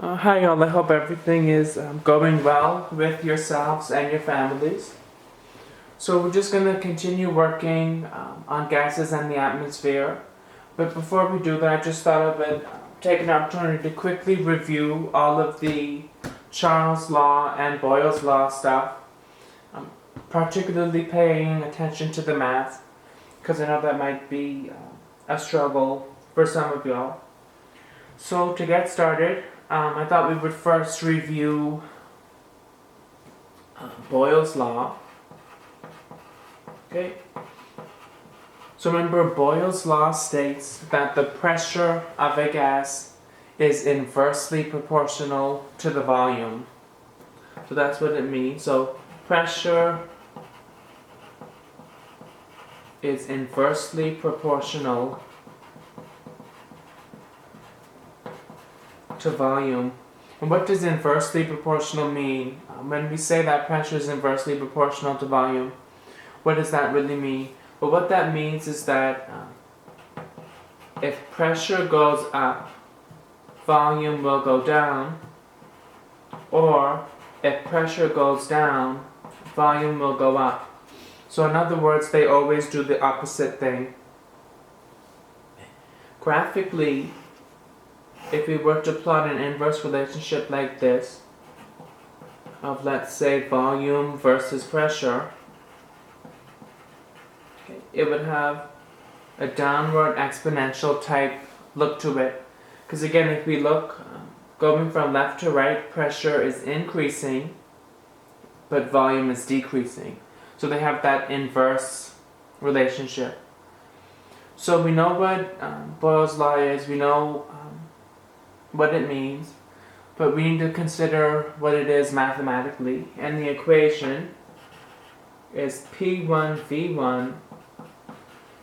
Hi all, I hope everything is going well with yourselves and your families. So we're just going to continue working on gases and the atmosphere. But before we do that, I just thought I would take an opportunity to quickly review all of the Charles law and Boyle's law stuff, particularly paying attention to the math, because I know that might be a struggle for some of y'all. So to get started, I thought we would first review Boyle's law. Okay. So remember, Boyle's law states that the pressure of a gas is inversely proportional to the volume. So that's what it means. So pressure is inversely proportional to volume. And what does inversely proportional mean? When we say that pressure is inversely proportional to volume, what does that really mean? Well, what that means is that if pressure goes up, volume will go down, or if pressure goes down, volume will go up. So in other words, they always do the opposite thing. Graphically, if we were to plot an inverse relationship like this, of let's say volume versus pressure, it would have a downward exponential type look to it. Because again, if we look going from left to right, pressure is increasing, but volume is decreasing. So they have that inverse relationship. So we know what Boyle's law is, we know what it means, but we need to consider what it is mathematically. And the equation is P1 V1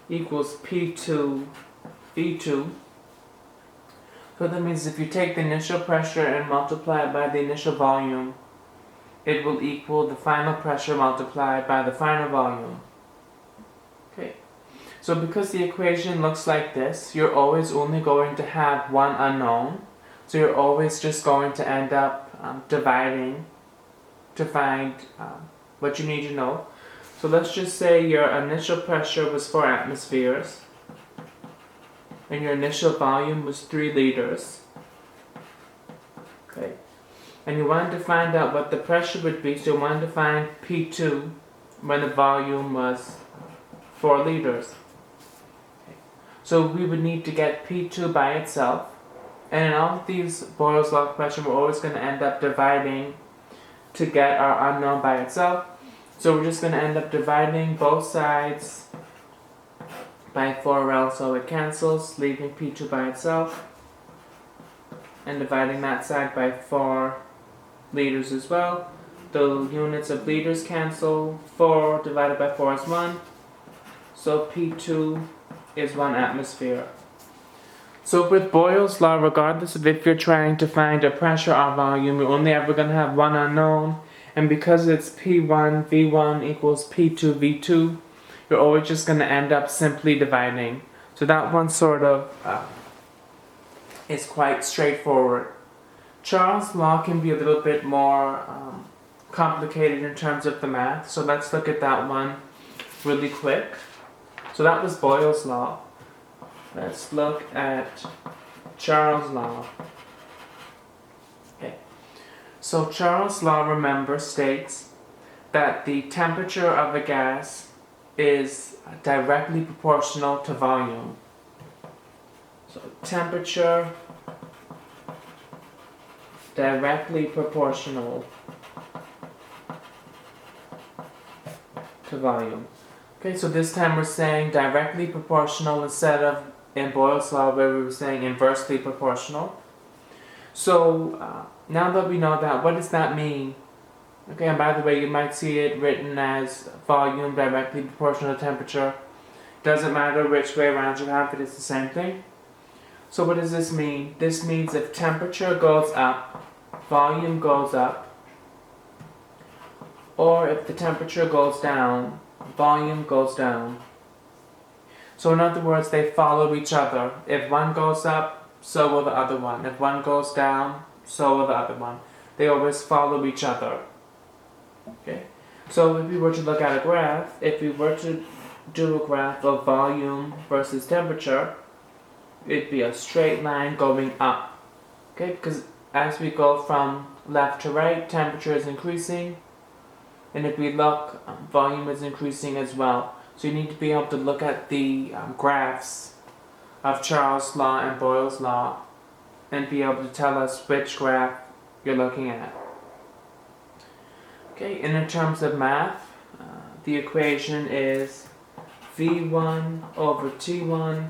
equals P2 V2. So that means if you take the initial pressure and multiply it by the initial volume, it will equal the final pressure multiplied by the final volume. Okay. So because the equation looks like this, you're always only going to have one unknown. So you're always just going to end up dividing to find what you need to know. So let's just say your initial pressure was 4 atmospheres and your initial volume was 3 liters. Okay. And you wanted to find out what the pressure would be, so you wanted to find P2 when the volume was 4 liters. Okay. So we would need to get P2 by itself. And in all of these Boyle's law questions, we're always going to end up dividing to get our unknown by itself. So we're just going to end up dividing both sides by 4L, so it cancels, leaving P2 by itself. And dividing that side by 4 liters as well. The units of liters cancel, 4 divided by 4 is 1. So P2 is 1 atmosphere. So with Boyle's law, regardless of if you're trying to find a pressure or volume, you're only ever going to have one unknown. And because it's P1 V1 equals P2 V2, you're always just going to end up simply dividing. So that one sort of is quite straightforward. Charles' law can be a little bit more complicated in terms of the math. So let's look at that one really quick. So that was Boyle's law. Let's look at Charles' law. Okay. So Charles' law, remember, states that the temperature of a gas is directly proportional to volume. So temperature directly proportional to volume. Okay, so this time we're saying directly proportional instead of in Boyle's law where we were saying inversely proportional. So now that we know that, what does that mean? Okay, and by the way, you might see it written as volume directly proportional to temperature. Doesn't matter which way around you have it, it's the same thing. So what does this mean? This means if temperature goes up, volume goes up, or if the temperature goes down, volume goes down. So in other words, they follow each other. If one goes up, so will the other one. If one goes down, so will the other one. They always follow each other. Okay. So if we were to look at a graph, if we were to do a graph of volume versus temperature, it'd be a straight line going up. Okay, because as we go from left to right, temperature is increasing, and if we look, volume is increasing as well. So you need to be able to look at the graphs of Charles' law and Boyle's law and be able to tell us which graph you're looking at. Okay, and in terms of math, the equation is V1 over T1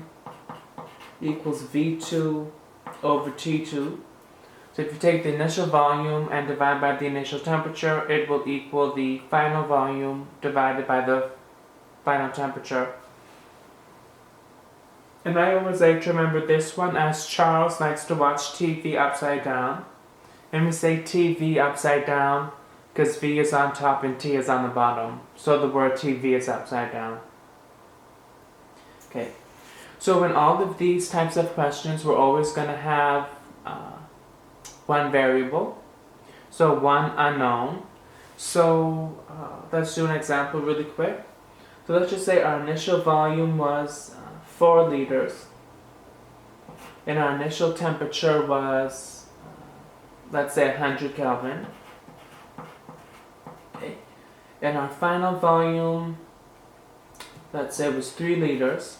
equals V2 over T2. So if you take the initial volume and divide by the initial temperature, it will equal the final volume divided by the final temperature. And I always like to remember this one as Charles likes to watch TV upside down. And we say TV upside down because V is on top and T is on the bottom. So the word TV is upside down. Okay. So in all of these types of questions, we're always going to have one variable, so one unknown. So let's do an example really quick. So let's just say our initial volume was 4 liters, and our initial temperature was, let's say, 100 Kelvin. Okay. And our final volume, let's say, was 3 liters,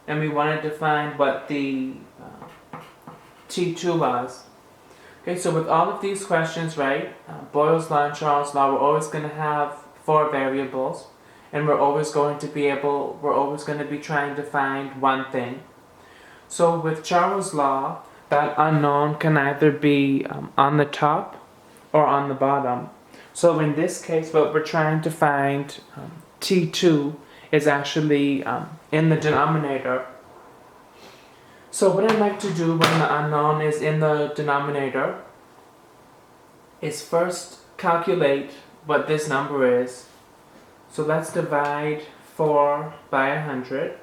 and we wanted to find what the T2 was. Okay, so with all of these questions, right, Boyle's law and Charles' law, we're always going to have 4 variables, and we're always going to be trying to find one thing. So with Charles' law, that unknown can either be on the top or on the bottom. So in this case, what we're trying to find, T2, is actually in the denominator. So what I'd like to do when the unknown is in the denominator is first calculate what this number is. So let's divide 4 by 100.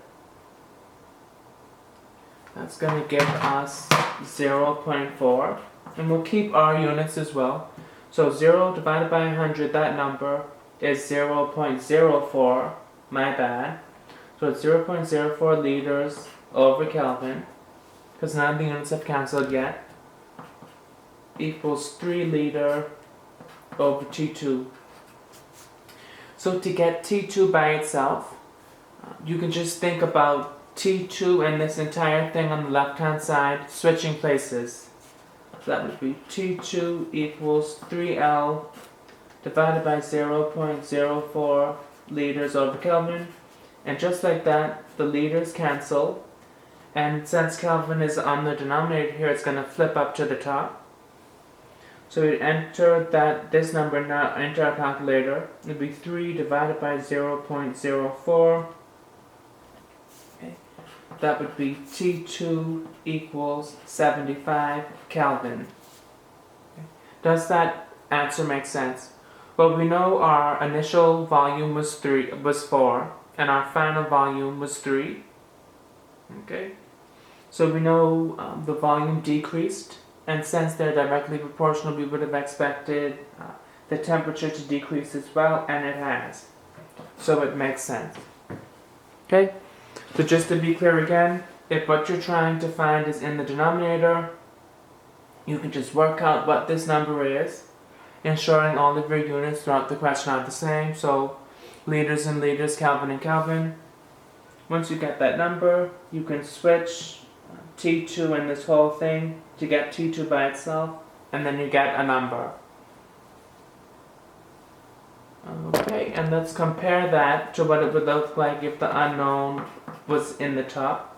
That's going to give us 0.4. And we'll keep our units as well. So 0 divided by 100, that number is 0.04. My bad. So it's 0.04 liters over Kelvin, because none of the units have cancelled yet, equals 3 liter over T2. So to get T2 by itself, you can just think about T2 and this entire thing on the left hand side switching places. So that would be T2 equals 3L divided by 0.04 liters over Kelvin. And just like that, the liters cancel. And since Kelvin is on the denominator here, it's going to flip up to the top. So we enter this number now into our calculator. It would be 3 divided by 0.04. Okay. That would be T2 equals 75 Kelvin. Okay. Does that answer make sense? Well, we know our initial volume was 4, and our final volume was 3. Okay. So we know the volume decreased, and since they're directly proportional, we would have expected the temperature to decrease as well, and it has. So it makes sense. Okay, so just to be clear again, if what you're trying to find is in the denominator, you can just work out what this number is, ensuring all of your units throughout the question are the same, so liters and liters, Kelvin and Kelvin. Once you get that number, you can switch T2 in this whole thing to get T2 by itself, and then you get a number. Okay, and let's compare that to what it would look like if the unknown was in the top.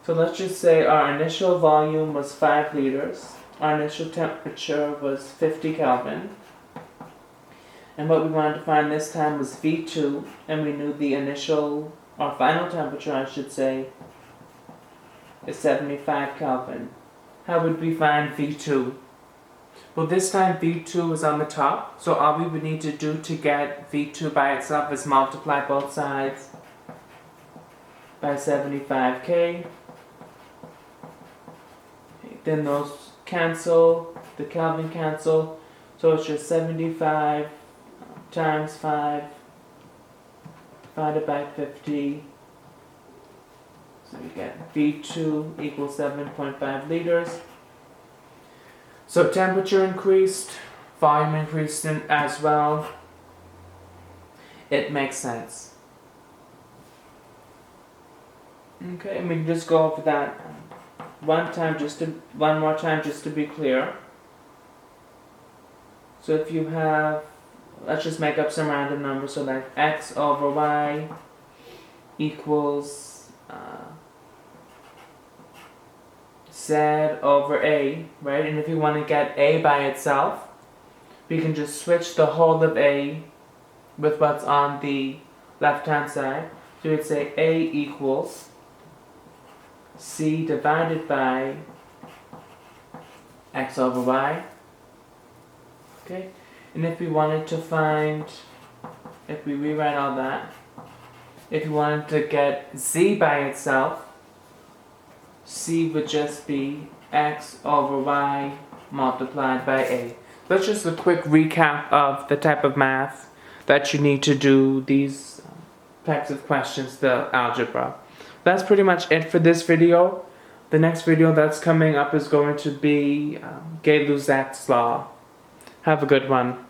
So let's just say our initial volume was 5 liters, our initial temperature was 50 Kelvin, and what we wanted to find this time was V2, and we knew the initial, or final temperature I should say, is 75 Kelvin. How would we find V2? Well, this time V2 is on the top, so all we would need to do to get V2 by itself is multiply both sides by 75K. Then those cancel, the Kelvin cancel, so it's just 75 times 5 divided by 50. So we get V2 equals 7.5 liters. So temperature increased, volume increased as well. It makes sense. Okay, and we can just go over that one more time just to be clear. So if you have, let's just make up some random numbers, so like x over y equals z over a, right? And if you want to get a by itself, we can just switch the whole of a with what's on the left hand side. So we'd say a equals c divided by x over y. Okay, and if we wanted to find, if we rewrite all that, if you wanted to get z by itself, c would just be x over y multiplied by a. That's just a quick recap of the type of math that you need to do these types of questions, the algebra. That's pretty much it for this video. The next video that's coming up is going to be Gay-Lussac's law. Have a good one.